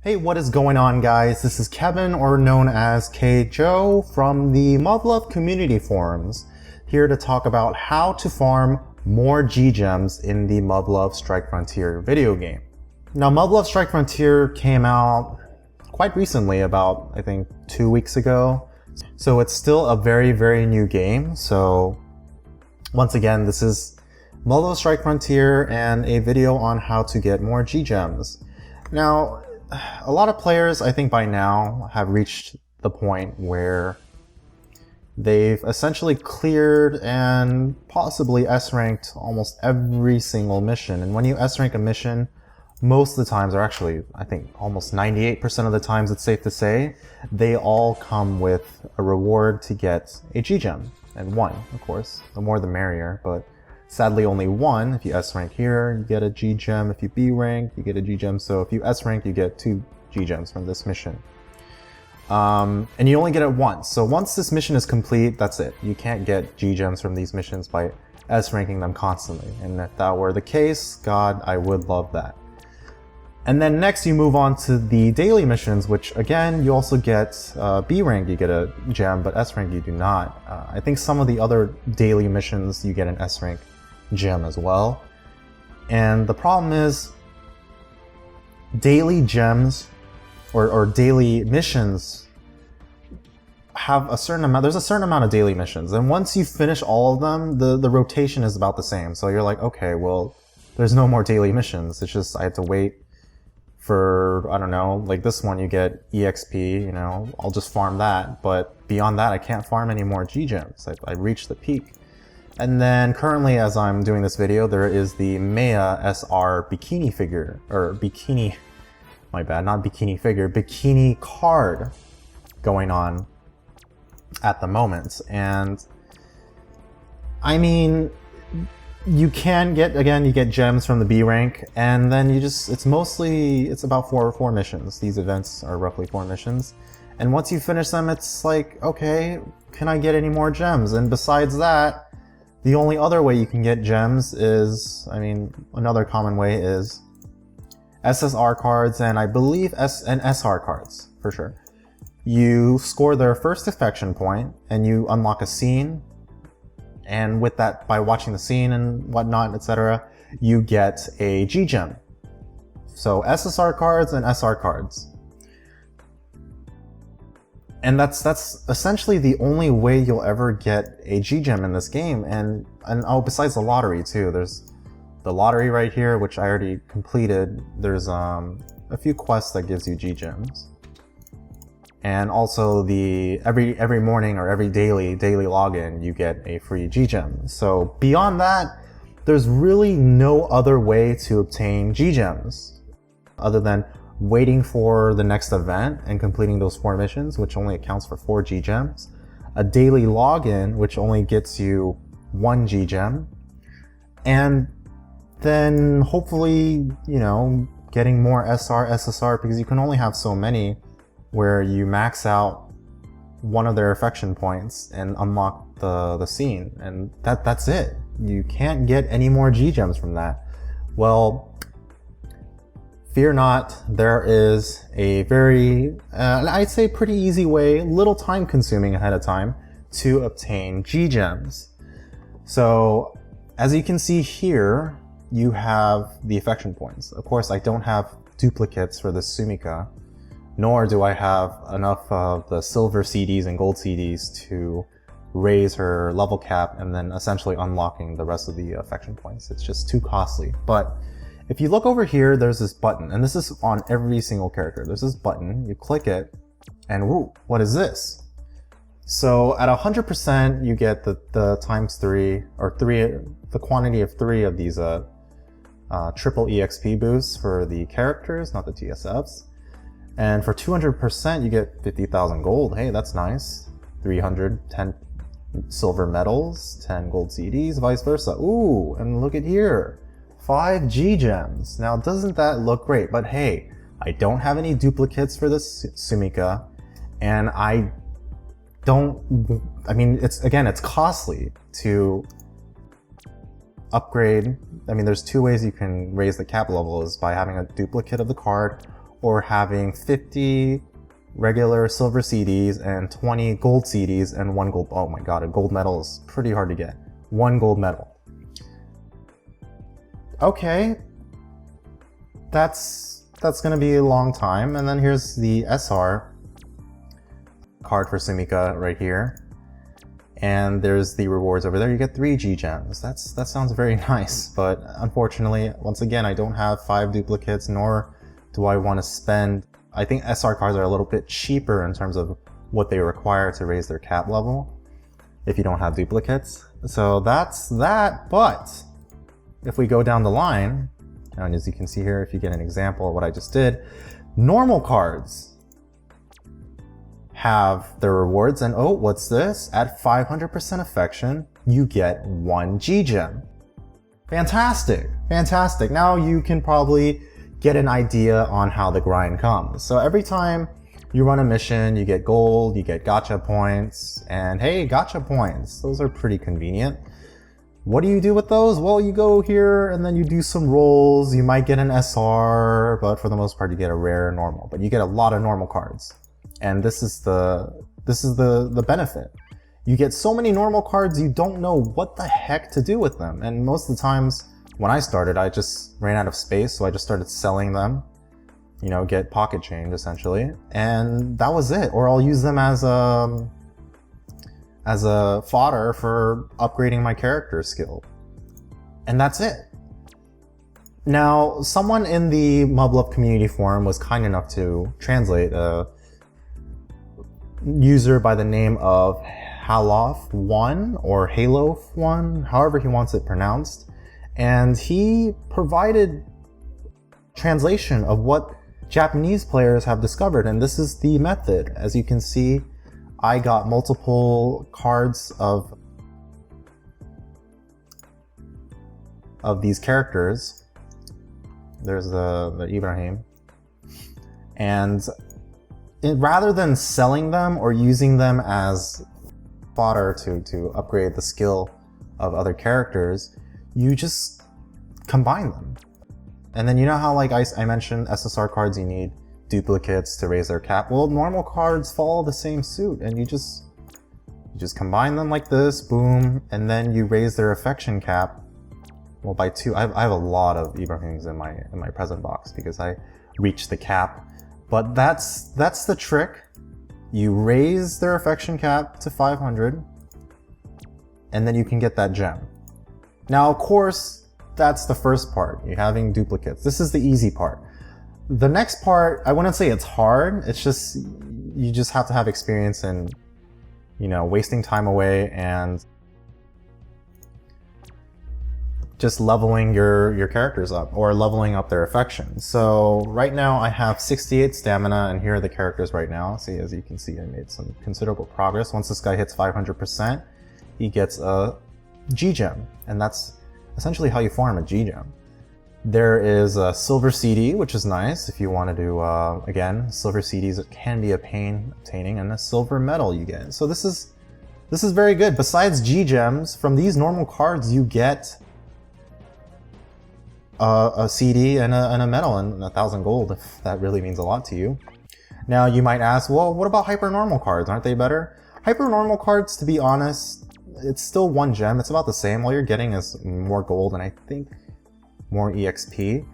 Hey, what is going on, guys? This is Kevin, or known as K Joe, from the Muv-Luv community forums, here to talk about how to farm more G-Gems in the Muv-Luv Strike Frontier video game. Now, Muv-Luv Strike Frontier came out quite recently, about, I think, 2 weeks ago. So it's still a very, very new game. So once again, this is Muv-Luv Strike Frontier and a video on how to get more G-Gems. Now, a lot of players, I think by now, have reached the point where they've essentially cleared and possibly S-ranked almost every single mission. And when you S-rank a mission, most of the times, or actually, I think almost 98% of the times, it's safe to say, they all come with a reward to get a G-Gem. And one, of course. The more the merrier, but sadly only one. If you S-rank here, you get a G-Gem. If you B-rank, you get a G-Gem. So if you S-rank, you get 2 G-Gems from this mission. And you only get it once. So once this mission is complete, that's it. You can't get G-Gems from these missions by S-ranking them constantly. And if that were the case, God, I would love that. And then next you move on to the daily missions, which again, you also get B-rank, you get a gem, but S-rank you do not. I think some of the other daily missions you get an S-rank gem as well. And the problem is daily gems or daily missions have a certain amount, there's a certain amount of daily missions. And once you finish all of them, the rotation is about the same. So you're like, okay, well, there's no more daily missions. It's just, I have to wait for, I don't know, like this one you get EXP, you know, I'll just farm that. But beyond that, I can't farm any more G-Gems. I reached the peak. And then currently, as I'm doing this video, there is the Maya SR bikini figure, or bikini, my bad, not bikini figure, bikini card going on at the moment. And I mean, you can get, again, you get gems from the B rank, and then you just, it's about four missions. These events are roughly 4 missions. And once you finish them, it's like, okay, can I get any more gems? And besides that, the only other way you can get gems is, I mean, another common way is SSR cards, and I believe SR cards, for sure. You score their first affection point, and you unlock a scene, and with that, by watching the scene and whatnot, etc., you get a G-Gem. So SSR cards and SR cards. And that's essentially the only way you'll ever get a G-Gem in this game. And oh, besides the lottery too, there's the lottery right here, which I already completed. There's a few quests that gives you G-Gems. And also the every morning or every daily login, you get a free G-Gem. So beyond that, there's really no other way to obtain G-Gems other than waiting for the next event and completing those 4 missions, which only accounts for 4 G-Gems, a daily login, which only gets you 1 G-Gem, and then hopefully, you know, getting more SR, SSR, because you can only have so many, where you max out one of their affection points and unlock the scene, and that's it. You can't get any more G-Gems from that. Well, fear not, there is a very, I'd say pretty easy way, little time consuming ahead of time, to obtain G-Gems. So, as you can see here, you have the affection points. Of course, I don't have duplicates for the Sumika, nor do I have enough of the silver CDs and gold CDs to raise her level cap and then essentially unlocking the rest of the affection points. It's just too costly. But if you look over here, there's this button, and this is on every single character. There's this button, you click it, and woo, what is this? So at 100%, you get the times 3, or the quantity of 3 of these triple EXP boosts for the characters, not the TSFs. And for 200%, you get 50,000 gold. Hey, that's nice. 310 silver medals, 10 gold CDs, vice versa. Ooh, and look at here. 5 G-Gems. Now, doesn't that look great? But hey, I don't have any duplicates for this Sumika, and I mean, it's costly to upgrade. I mean, there's 2 ways you can raise the cap level, is by having a duplicate of the card or having 50 regular silver CDs and 20 gold CDs and 1 gold. Oh my god, a gold medal is pretty hard to get. 1 gold medal. Okay, that's gonna be a long time. And then here's the SR card for Sumika right here. And there's the rewards over there. You get 3 G gems. That sounds very nice, but unfortunately, once again, I don't have 5 duplicates, nor do I want to spend. I think SR cards are a little bit cheaper in terms of what they require to raise their cap level if you don't have duplicates. So that's that, but if we go down the line, and as you can see here, if you get an example of what I just did, normal cards have their rewards, and oh, what's this? At 500% affection, you get 1 G gem. Fantastic, fantastic. Now you can probably get an idea on how the grind comes. So every time you run a mission, you get gold, you get gacha points, and hey, gacha points, those are pretty convenient. What do you do with those? Well, you go here and then you do some rolls. You might get an SR, but for the most part you get a rare normal, but you get a lot of normal cards. And this is the benefit. You get so many normal cards, you don't know what the heck to do with them. And most of the times when I started, I just ran out of space, so I just started selling them, you know, get pocket change essentially. And that was it. Or I'll use them as a fodder for upgrading my character skill. And that's it. Now, someone in the Muv-Luv community forum was kind enough to translate a user by the name of Halof1 or Halof1, however he wants it pronounced. And he provided translation of what Japanese players have discovered. And this is the method. As you can see, I got multiple cards of these characters. There's the Ibrahim. And rather than selling them or using them as fodder to upgrade the skill of other characters, you just combine them. And then you know how, like I mentioned, SSR cards, you need duplicates to raise their cap. Well, normal cards follow the same suit, and you just combine them like this, boom, and then you raise their affection cap. Well, by 2. I have a lot of Ibrahims in my present box because I reached the cap. But that's the trick. You raise their affection cap to 500, and then you can get that gem. Now, of course, that's the first part. You're having duplicates. This is the easy part. The next part, I wouldn't say it's hard. It's just, you just have to have experience in, you know, wasting time away and just leveling your characters up or leveling up their affection. So right now I have 68 stamina, and here are the characters right now. See, as you can see, I made some considerable progress. Once this guy hits 500%, he gets a G gem, and that's essentially how you farm a G gem. There is a silver CD, which is nice if you want to do, again, silver CDs can be a pain obtaining, and a silver medal you get. So this is very good. Besides G gems, from these normal cards you get a CD and a medal and 1,000 gold, if that really means a lot to you. Now you might ask, well, what about hyper-normal cards? Aren't they better? Hyper-normal cards, to be honest, it's still 1 gem. It's about the same. All you're getting is more gold and I think more EXP.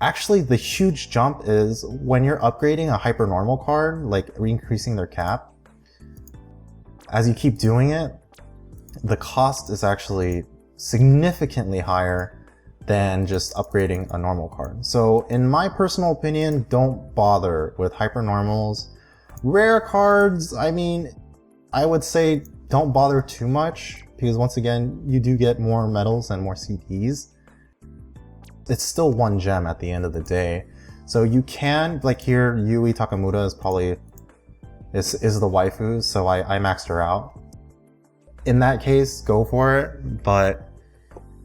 Actually, the huge jump is when you're upgrading a hyper-normal card, like increasing their cap. As you keep doing it, the cost is actually significantly higher than just upgrading a normal card. So in my personal opinion, don't bother with hyper-normals. Rare cards, I mean, I would say don't bother too much, because once again, you do get more medals and more CDs. It's still 1 gem at the end of the day. So you can, like here, Yui Takamura is probably, is the waifu, so I maxed her out. In that case, go for it, but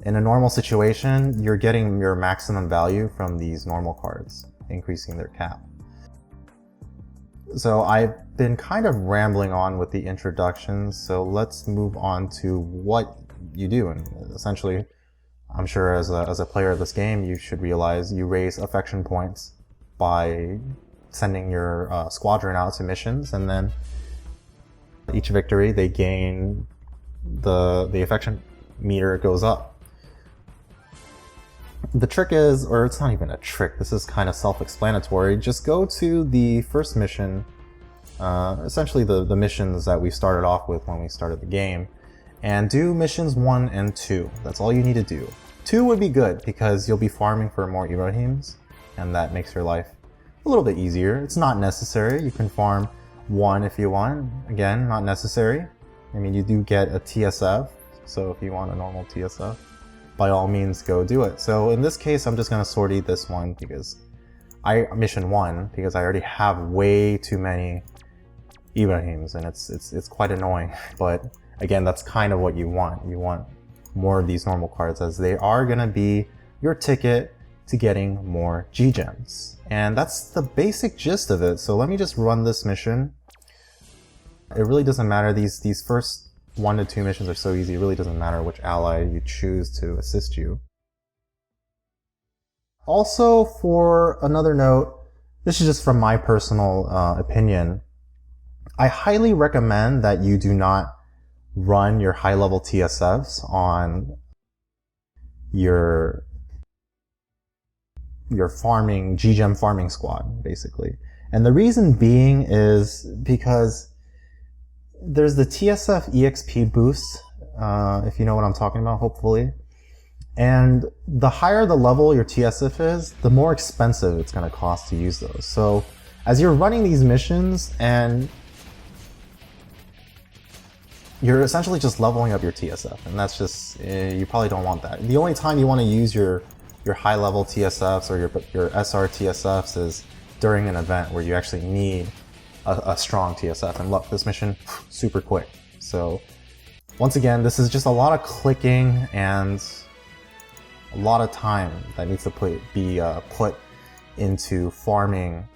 in a normal situation, you're getting your maximum value from these normal cards, increasing their cap. So I've been kind of rambling on with the introductions, so let's move on to what you do. And essentially, I'm sure as a player of this game, you should realize you raise affection points by sending your squadron out to missions, and then each victory they gain the affection meter goes up. The trick is, or it's not even a trick, this is kind of self-explanatory, just go to the first mission, essentially the missions that we started off with when we started the game, and do missions 1 and 2. That's all you need to do. 2 would be good because you'll be farming for more Ibrahims, and that makes your life a little bit easier. It's not necessary. You can farm 1 if you want. Again, not necessary. I mean, you do get a TSF, so if you want a normal TSF, by all means go do it. So in this case, I'm just going to sortie this one because mission 1 because I already have way too many Ibrahims, and it's quite annoying. But again, that's kind of what you want. You want more of these normal cards, as they are going to be your ticket to getting more G-Gems. And that's the basic gist of it. So let me just run this mission. It really doesn't matter. These first 1 to 2 missions are so easy. It really doesn't matter which ally you choose to assist you. Also, for another note, this is just from my personal opinion, I highly recommend that you do not run your high-level TSFs on your farming, G-Gem farming squad, basically. And the reason being is because there's the TSF EXP boost, if you know what I'm talking about, hopefully. And the higher the level your TSF is, the more expensive it's going to cost to use those. So as you're running these missions and you're essentially just leveling up your TSF, and that's just, you probably don't want that. The only time you want to use your high-level TSFs or your SR TSFs is during an event where you actually need a strong TSF. And look, this mission, super quick. So once again, this is just a lot of clicking and a lot of time that needs to be put into farming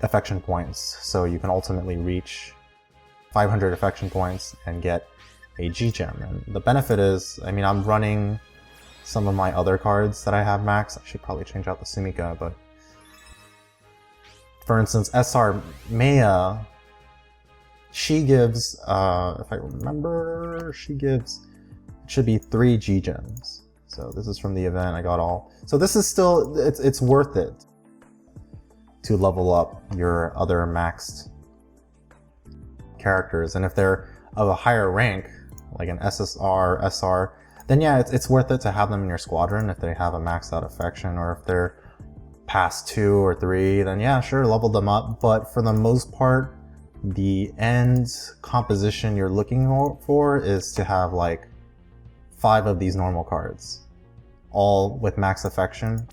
affection points, so you can ultimately reach 500 affection points and get a G-Gem. And the benefit is, I mean, I'm running some of my other cards that I have max. I should probably change out the Sumika, but for instance, SR Maya, she gives, if I remember, she gives, it should be 3 G-Gems. So this is from the event, I got all. So this is still, it's worth it to level up your other maxed characters. And if they're of a higher rank, like an SSR, SR, then yeah, it's worth it to have them in your squadron if they have a maxed out affection, or if they're past 2 or 3, then yeah, sure, level them up. But for the most part, the end composition you're looking for is to have like 5 of these normal cards, all with max affection.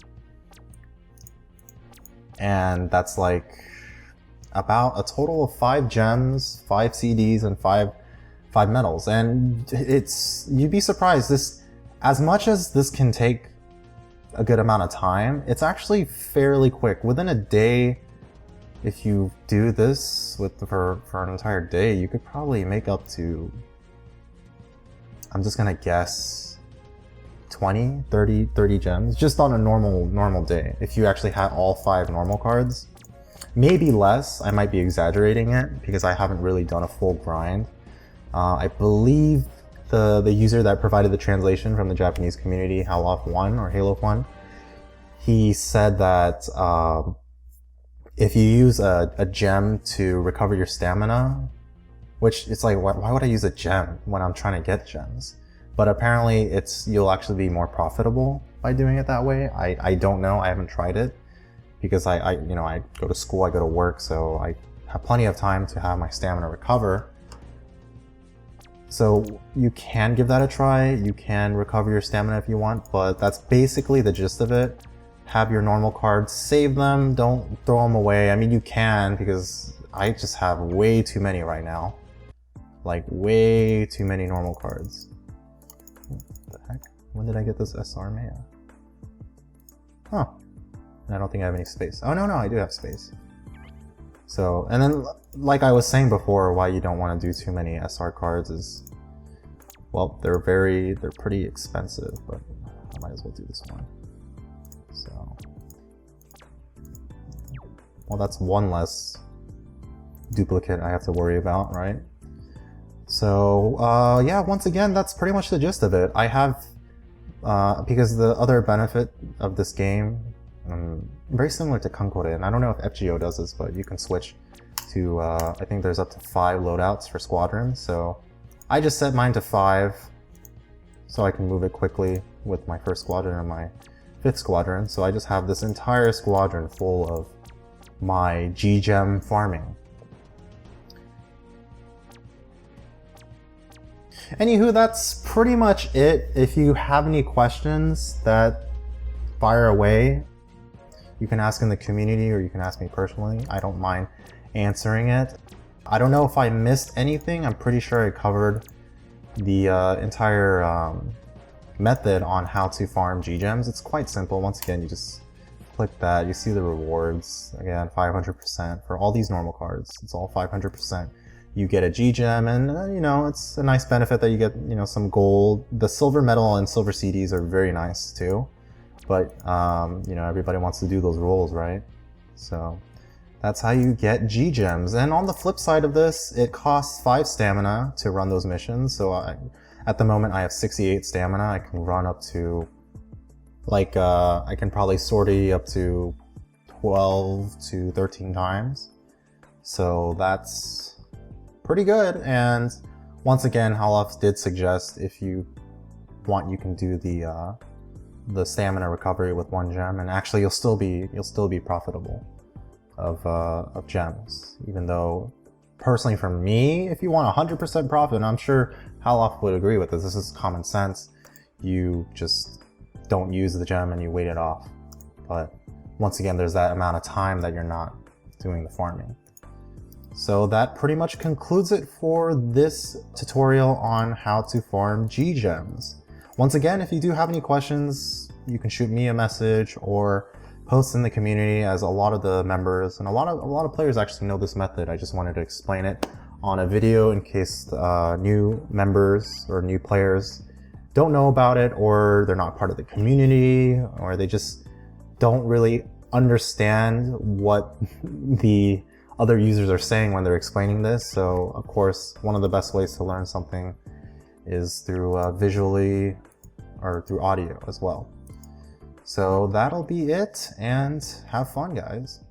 And that's like about a total of 5 gems, 5 CDs, and 5 medals. And you'd be surprised, this, as much as this can take a good amount of time, it's actually fairly quick. Within a day, if you do this for an entire day, you could probably make up to, I'm just gonna guess, 20, 30 gems just on a normal day. If you actually had all 5 normal cards, maybe less. I might be exaggerating it because I haven't really done a full grind. I believe the user that provided the translation from the Japanese community, Halof1 or Halo1, he said that if you use a gem to recover your stamina, which it's like, why would I use a gem when I'm trying to get gems? But apparently you'll actually be more profitable by doing it that way. I don't know, I haven't tried it because I go to school, I go to work, so I have plenty of time to have my stamina recover. So you can give that a try, you can recover your stamina if you want, but that's basically the gist of it. Have your normal cards, save them, don't throw them away. I mean, you can, because I just have way too many right now. Like, way too many normal cards. What the heck? When did I get this SR Maya? Huh. And I don't think I have any space. Oh, no, I do have space. So, and then, like I was saying before, why you don't want to do too many SR cards is, well, they're pretty expensive, but I might as well do this one. So, Well, that's one less duplicate I have to worry about, right? So yeah, once again, that's pretty much the gist of it. I have, because the other benefit of this game, very similar to Kankore, and I don't know if FGO does this, but you can switch to, I think there's up to 5 loadouts for squadrons, so I just set mine to 5, so I can move it quickly with my first squadron and my 5th squadron, so I just have this entire squadron full of my G-Gem farming. Anywho, that's pretty much it. If you have any questions, that fire away. You can ask in the community or you can ask me personally. I don't mind answering it. I don't know if I missed anything. I'm pretty sure I covered the entire method on how to farm G-Gems. It's quite simple. Once again, you just click that. You see the rewards. Again, 500% for all these normal cards. It's all 500%. You get a G-Gem, and you know, it's a nice benefit that you get, you know, some gold. The silver medal and silver CDs are very nice too, but you know, everybody wants to do those rolls, right? So that's how you get G-Gems. And on the flip side of this, it costs 5 stamina to run those missions. So at the moment I have 68 stamina. I can run up to, like, I can probably sortie up to 12 to 13 times. So that's pretty good. And once again, Halaf did suggest if you want, you can do the stamina recovery with 1 gem, and actually you'll still be profitable of gems. Even though, personally for me, if you want 100% profit, and I'm sure Halaf would agree with this, this is common sense. You just don't use the gem and you wait it off. But once again, there's that amount of time that you're not doing the farming. So that pretty much concludes it for this tutorial on how to farm G-Gems. Once again, if you do have any questions, you can shoot me a message or post in the community, as a lot of the members and a lot of players actually know this method. I just wanted to explain it on a video in case new members or new players don't know about it, or they're not part of the community, or they just don't really understand what the other users are saying when they're explaining this. So of course, one of the best ways to learn something is through visually or through audio as well. So that'll be it, and have fun, guys.